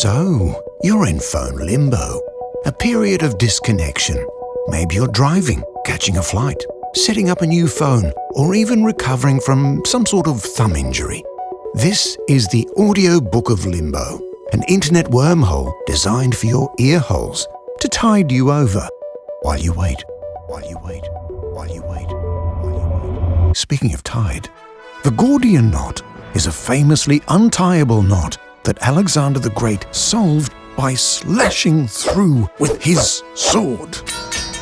So, you're in phone limbo, a period of disconnection. Maybe you're driving, catching a flight, setting up a new phone, or even recovering from some sort of thumb injury. This is the Audiobook of Limbo, an internet wormhole designed for your ear holes to tide you over while you wait, while you wait, while you wait, while you wait. Speaking of tide, the Gordian knot is a famously untieable knot that Alexander the Great solved by slashing through with his sword.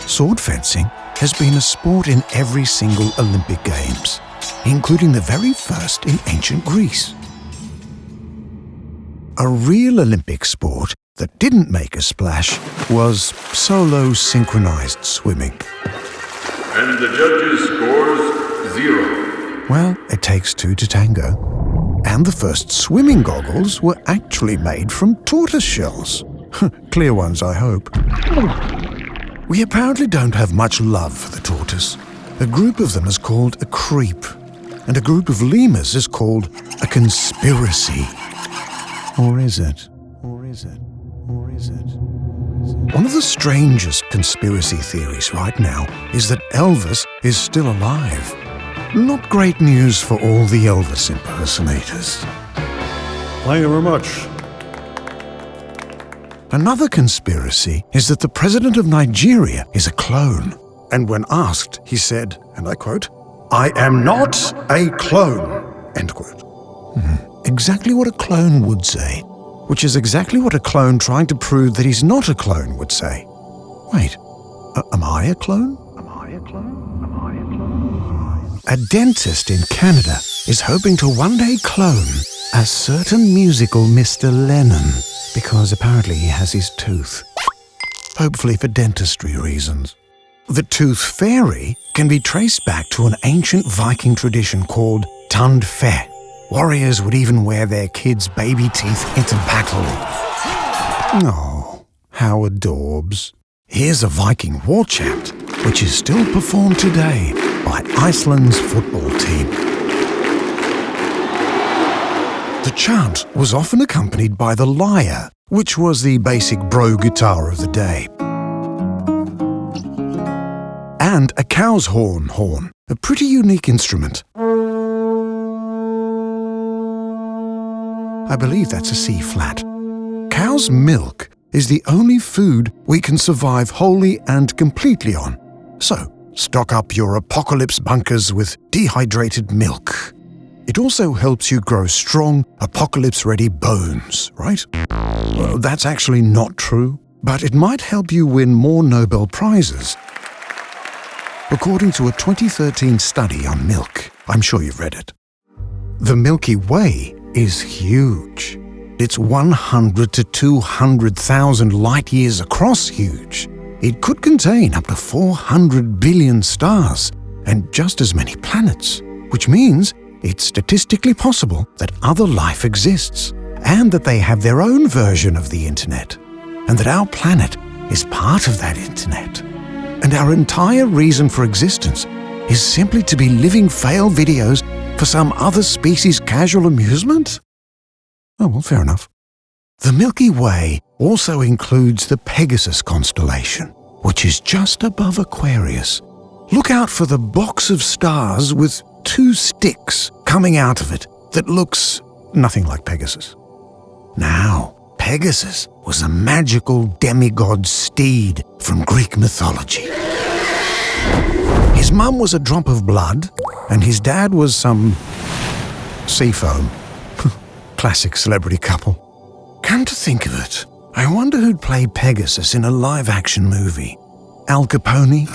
Sword fencing has been a sport in every single Olympic Games, including the very first in ancient Greece. A real Olympic sport that didn't make a splash was solo synchronized swimming. And the judges' scores 0. Well, it takes two to tango. And the first swimming goggles were actually made from tortoise shells. Clear ones, I hope. We apparently don't have much love for the tortoise. A group of them is called a creep, and a group of lemurs is called a conspiracy. Or is it? Or is it? Or is it? One of the strangest conspiracy theories right now is that Elvis is still alive. Not great news for all the Elvis impersonators. Thank you very much. Another conspiracy is that the president of Nigeria is a clone. And when asked, he said, and I quote, "I am not a clone," end quote. Exactly what a clone would say, which is exactly what a clone trying to prove that he's not a clone would say. Wait, am I a clone? Am I a clone? Am I a clone? A dentist in Canada is hoping to one day clone a certain musical Mr. Lennon, because apparently he has his tooth. Hopefully for dentistry reasons. The tooth fairy can be traced back to an ancient Viking tradition called Tund Fe. Warriors would even wear their kids' baby teeth into battle. Oh, how adorbs. Here's a Viking war chant, which is still performed today by Iceland's football team. The chant was often accompanied by the lyre, which was the basic bro guitar of the day. And a cow's horn, a pretty unique instrument. I believe that's a C flat. Cow's milk is the only food we can survive wholly and completely on. So, stock up your apocalypse bunkers with dehydrated milk. It also helps you grow strong, apocalypse-ready bones, right? Well, that's actually not true, but it might help you win more Nobel Prizes. According to a 2013 study on milk, I'm sure you've read it. The Milky Way is huge. It's 100 to 200,000 light years across huge. It could contain up to 400 billion stars and just as many planets, which means it's statistically possible that other life exists and that they have their own version of the internet, and that our planet is part of that internet. And our entire reason for existence is simply to be living fail videos for some other species' casual amusement? Oh, well, fair enough. The Milky Way also includes the Pegasus constellation, which is just above Aquarius. Look out for the box of stars with two sticks coming out of it that looks nothing like Pegasus. Now, Pegasus was a magical demigod steed from Greek mythology. His mum was a drop of blood, and his dad was some sea foam. Classic celebrity couple. Come to think of it, I wonder who'd play Pegasus in a live-action movie. Al Capone?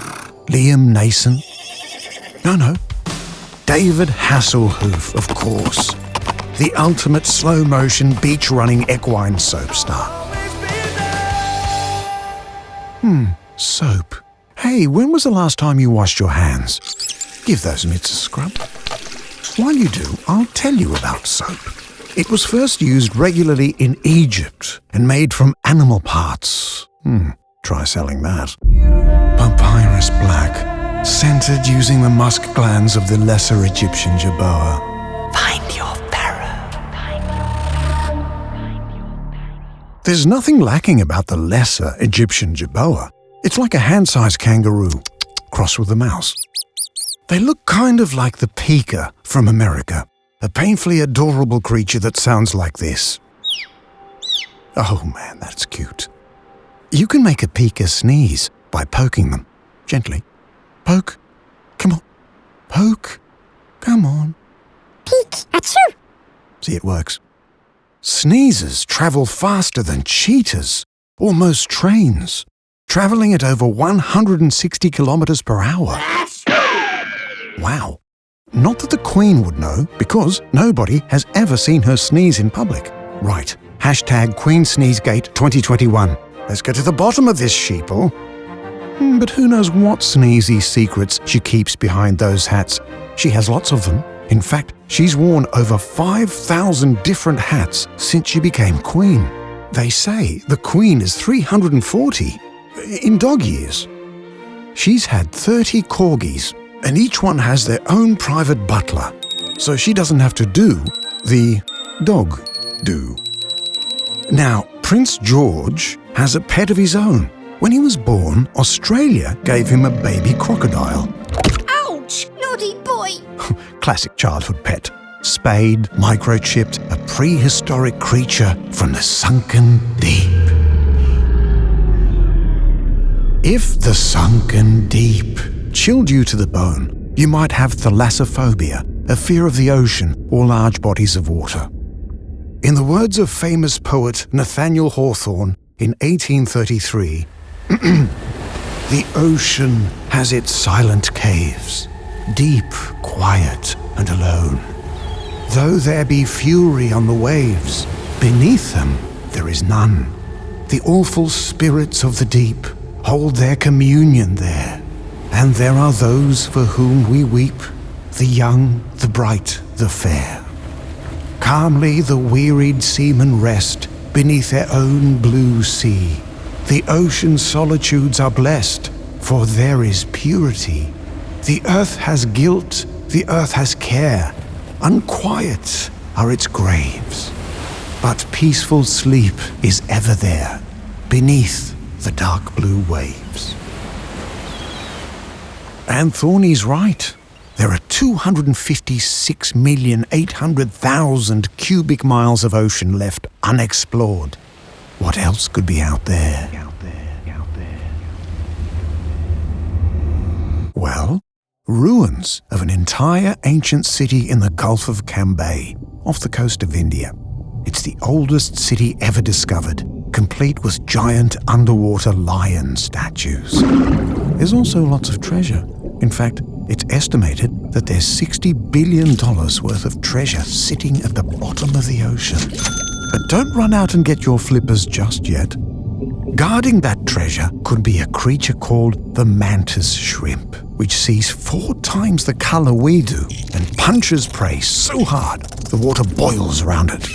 Liam Neeson? No. David Hasselhoff, of course. The ultimate slow-motion beach-running equine soap star. Soap. Hey, when was the last time you washed your hands? Give those mitts a scrub. While you do, I'll tell you about soap. It was first used regularly in Egypt and made from animal parts. Try selling that. Papyrus black, scented using the musk glands of the lesser Egyptian Jerboa. Find your pharaoh. There's nothing lacking about the lesser Egyptian jerboa. It's like a hand-sized kangaroo, crossed with a mouse. They look kind of like the pika from America, a painfully adorable creature that sounds like this. Oh man, that's cute. You can make a pika sneeze by poking them, gently. Poke. Come on. Poke. Come on. Peek, achoo! See, it works. Sneezes travel faster than cheetahs, almost trains, traveling at over 160 kilometers per hour. Wow. Not that the Queen would know, because nobody has ever seen her sneeze in public. Right. Hashtag Queen Sneezegate 2021. Let's get to the bottom of this, sheeple. But who knows what sneezy secrets she keeps behind those hats. She has lots of them. In fact, she's worn over 5,000 different hats since she became queen. They say the Queen is 340 in dog years. She's had 30 corgis, and each one has their own private butler, so she doesn't have to do the dog do. Now, Prince George has a pet of his own. When he was born, Australia gave him a baby crocodile. Ouch! Naughty boy! Classic childhood pet. Spayed, microchipped, a prehistoric creature from the sunken deep. If the sunken deep chilled you to the bone, you might have thalassophobia, a fear of the ocean or large bodies of water. In the words of famous poet Nathaniel Hawthorne in 1833, the ocean has its silent caves, deep, quiet, and alone. Though there be fury on the waves, beneath them there is none. The awful spirits of the deep hold their communion there, and there are those for whom we weep, the young, the bright, the fair. Calmly the wearied seamen rest beneath their own blue sea. The ocean's solitudes are blessed, for there is purity. The earth has guilt, the earth has care. Unquiet are its graves, but peaceful sleep is ever there, beneath the dark blue waves. And Thorny's right. There are 256,800,000 cubic miles of ocean left unexplored. What else could be out there? Well, ruins of an entire ancient city in the Gulf of Cambay, off the coast of India. It's the oldest city ever discovered, complete with giant underwater lion statues. There's also lots of treasure. In fact, it's estimated that there's $60 billion worth of treasure sitting at the bottom of the ocean. But don't run out and get your flippers just yet. Guarding that treasure could be a creature called the mantis shrimp, which sees 4 times the color we do and punches prey so hard the water boils around it.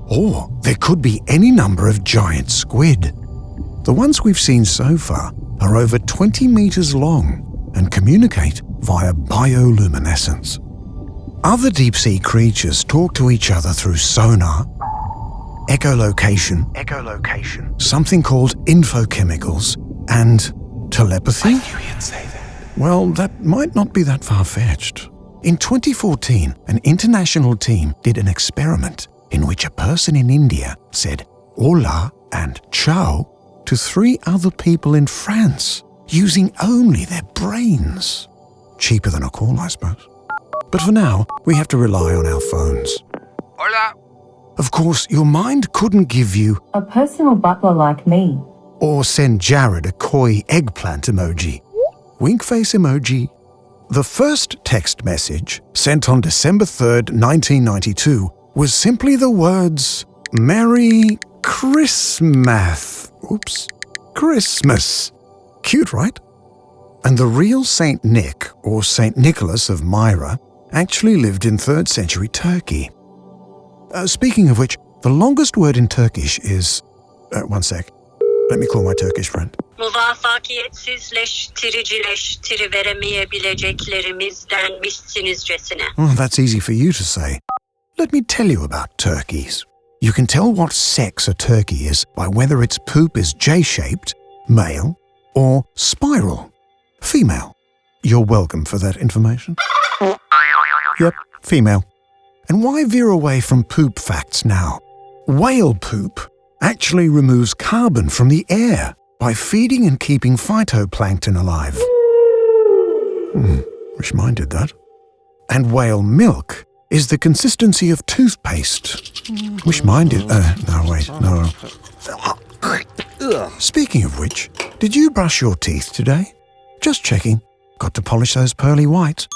Or there could be any number of giant squid. The ones we've seen so far are over 20 meters long and communicate via bioluminescence. Other deep-sea creatures talk to each other through sonar, echolocation, something called infochemicals, and telepathy? I knew you'd say that. Well, that might not be that far-fetched. In 2014, an international team did an experiment in which a person in India said hola and ciao to 3 other people in France, using only their brains. Cheaper than a call, I suppose. But for now, we have to rely on our phones. Hola. Of course, your mind couldn't give you A personal butler like me. or send Jared a coy eggplant emoji. Wink face emoji. The first text message, sent on December 3rd, 1992, was simply the words, Merry Christmas. Christmas. Cute, right? And the real Saint Nick, or Saint Nicholas of Myra, actually lived in 3rd century Turkey. Speaking of which, the longest word in Turkish is... one sec. Let me call my Turkish friend. Muvaffakiyetsizleştiriveremeyebileceklerimizdenmişsinizcesine. Oh, that's easy for you to say. Let me tell you about turkeys. You can tell what sex a turkey is by whether its poop is J-shaped, male, or spiral, female. You're welcome for that information. Yep, female. And why veer away from poop facts now? Whale poop actually removes carbon from the air by feeding and keeping phytoplankton alive. Wish mine did that. And whale milk is the consistency of toothpaste. Wish mine did. No. Speaking of which, did you brush your teeth today? Just checking. Got to polish those pearly whites.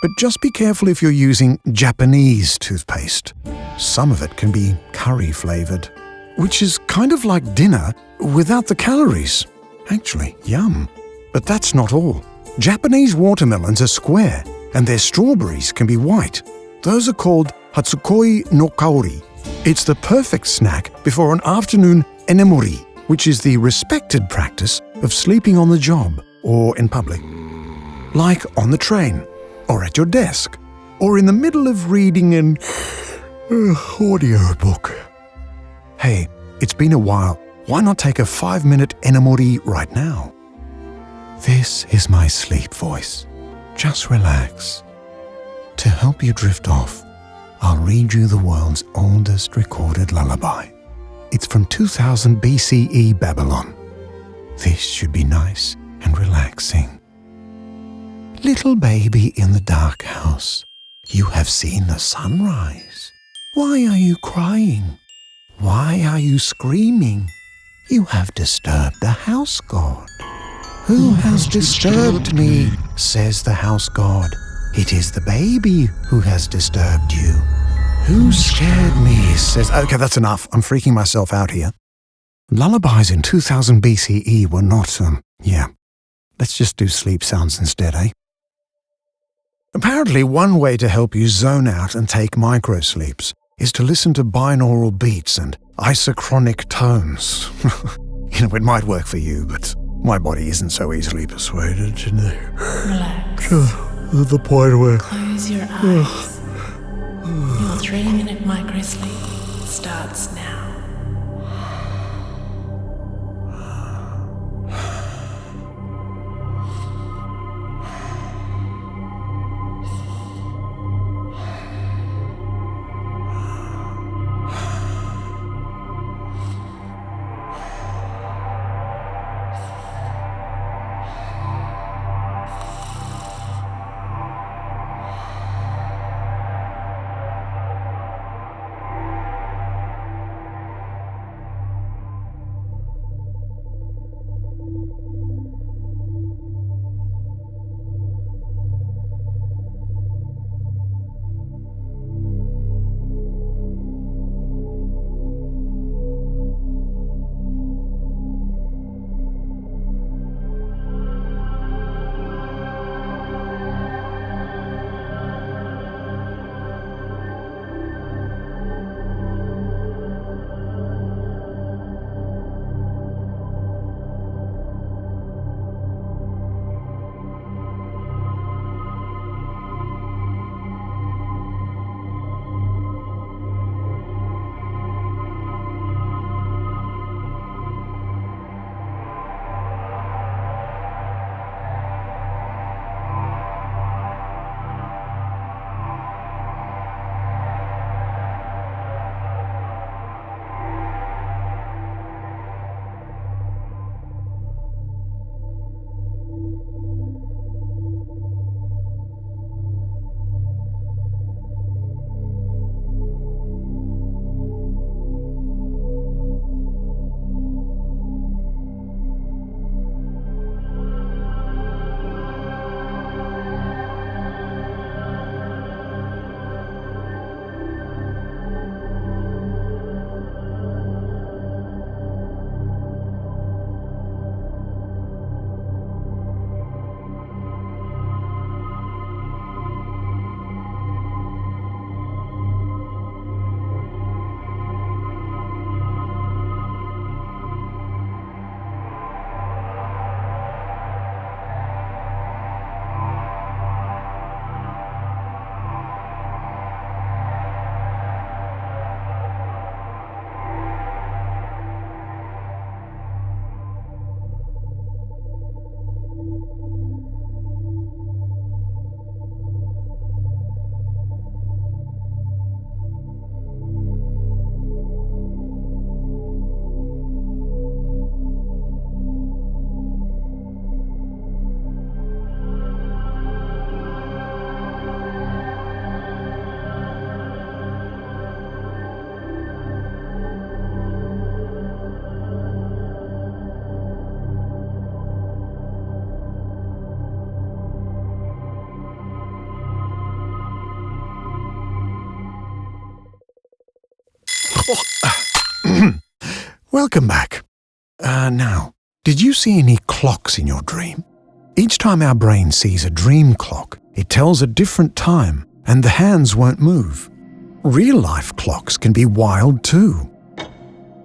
But just be careful if you're using Japanese toothpaste. Some of it can be curry-flavored, which is kind of like dinner without the calories. Actually, yum. But that's not all. Japanese watermelons are square, and their strawberries can be white. Those are called Hatsukoi no Kaori. It's the perfect snack before an afternoon enemori, which is the respected practice of sleeping on the job or in public. Like on the train, or at your desk, or in the middle of reading an audiobook. Hey, it's been a while. Why not take a 5-minute enemori right now? This is my sleep voice. Just relax. To help you drift off, I'll read you the world's oldest recorded lullaby. It's from 2000 BCE Babylon. This should be nice and relaxing. Little baby in the dark house, you have seen the sunrise. Why are you crying? Why are you screaming? You have disturbed the house god. Who has disturbed me? Says the house god. It is the baby who has disturbed you. Who scared me? Says... Okay, that's enough. I'm freaking myself out here. Lullabies in 2000 BCE were not, Let's just do sleep sounds instead, eh? Apparently, one way to help you zone out and take micro-sleeps is to listen to binaural beats and isochronic tones. It might work for you, but my body isn't so easily persuaded. Relax. The point where... Close your eyes. Your 3-minute micro-sleep starts now. Welcome back. Now, did you see any clocks in your dream? Each time our brain sees a dream clock, it tells a different time, and the hands won't move. Real-life clocks can be wild too.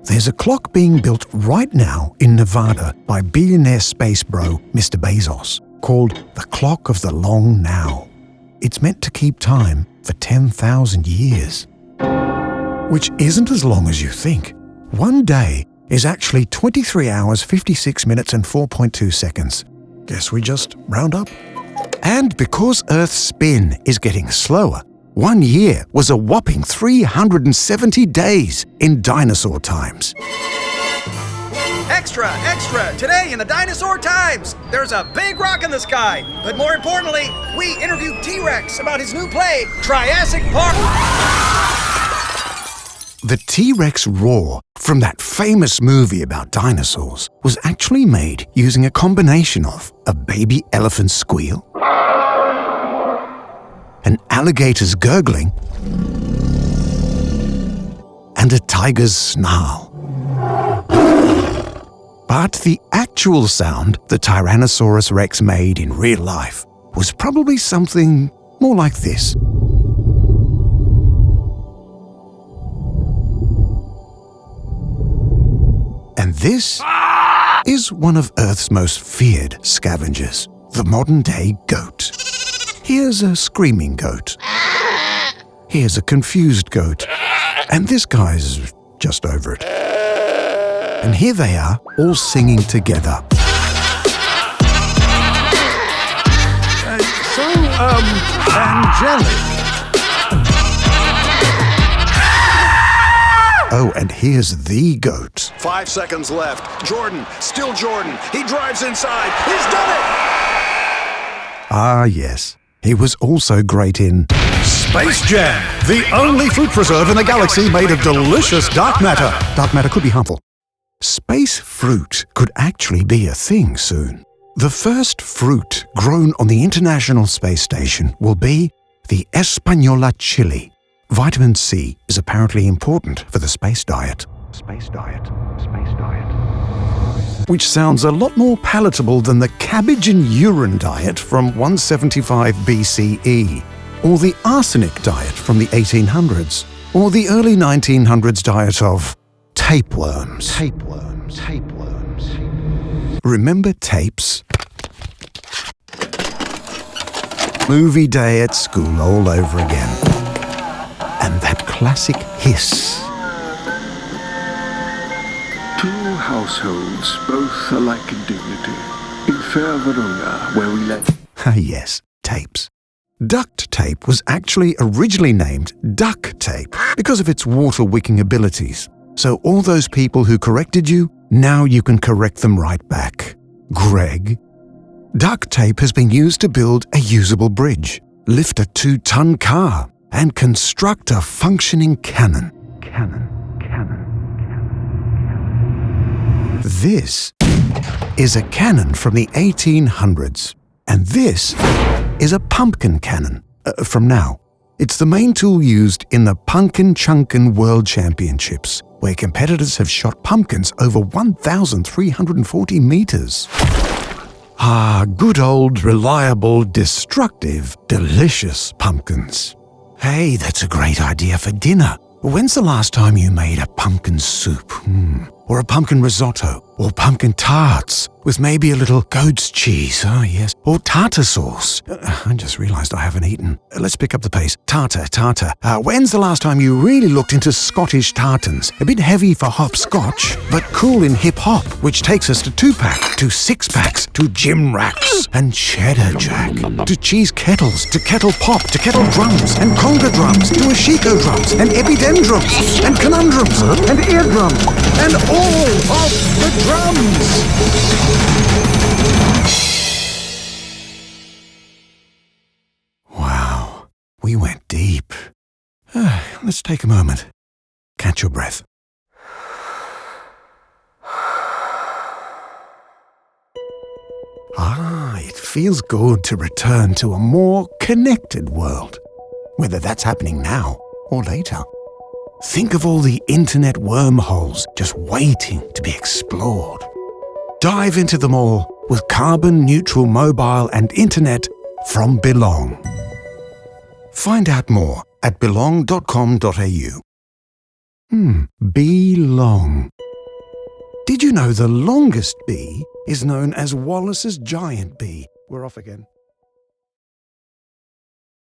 There's a clock being built right now in Nevada by billionaire space bro Mr. Bezos, called the Clock of the Long Now. It's meant to keep time for 10,000 years. Which isn't as long as you think. One day is actually 23 hours, 56 minutes and 4.2 seconds. Guess we just round up. And because Earth's spin is getting slower, 1 year was a whopping 370 days in dinosaur times. Extra, extra! Today in the dinosaur times, there's a big rock in the sky. But more importantly, we interviewed T-Rex about his new play, Triassic Park. The T-Rex roar from that famous movie about dinosaurs was actually made using a combination of a baby elephant's squeal, an alligator's gurgling, and a tiger's snarl. But the actual sound the Tyrannosaurus Rex made in real life was probably something more like this. And this is one of Earth's most feared scavengers, the modern-day goat. Here's a screaming goat. Here's a confused goat. And this guy's just over it. And here they are, all singing together. Angelic. Oh, and here's the goat. 5 seconds left. Jordan, still Jordan. He drives inside. He's done it! Ah, yes. He was also great in Space Jam, the only fruit preserve in the galaxy made of delicious dark matter. Dark matter could be harmful. Space fruit could actually be a thing soon. The first fruit grown on the International Space Station will be the Española chili. Vitamin C is apparently important for the space diet. Space diet. Space diet. Which sounds a lot more palatable than the cabbage and urine diet from 175 BCE, or the arsenic diet from the 1800s, or the early 1900s diet of tapeworms. Tapeworms. Tapeworms. Remember tapes? Movie day at school all over again. And that classic hiss. Two households, both alike in dignity. In fair Verona, where we let... Ah yes, tapes. Duct tape was actually originally named duck tape because of its water-wicking abilities. So all those people who corrected you, now you can correct them right back. Greg. Duct tape has been used to build a usable bridge, lift a 2-ton car, and construct a functioning cannon. Cannon. This is a cannon from the 1800s, and this is a pumpkin cannon from now. It's the main tool used in the Punkin Chunkin World Championships, where competitors have shot pumpkins over 1,340 meters. Ah, good old, reliable, destructive, delicious pumpkins. Hey, that's a great idea for dinner. When's the last time you made a pumpkin soup? Or a pumpkin risotto? Or pumpkin tarts with maybe a little goat's cheese? Oh, yes. Or tartar sauce. I just realized I haven't eaten. Let's pick up the pace. Tartar. When's the last time you really looked into Scottish tartans? A bit heavy for hopscotch, but cool in hip-hop, which takes us to 2-pack, to 6-packs, to gym racks, and cheddar jack, to cheese kettles, to kettle pop, to kettle drums, and conga drums, to ashiko drums, and epidendrums, and conundrums, and eardrums, and all of the drums! Wow, we went deep. Let's take a moment. Catch your breath. It feels good to return to a more connected world, whether that's happening now or later. Think of all the internet wormholes just waiting to be explored. Dive into them all with carbon-neutral mobile and internet from Belong. Find out more at belong.com.au. Belong. Did you know the longest bee is known as Wallace's giant bee? We're off again.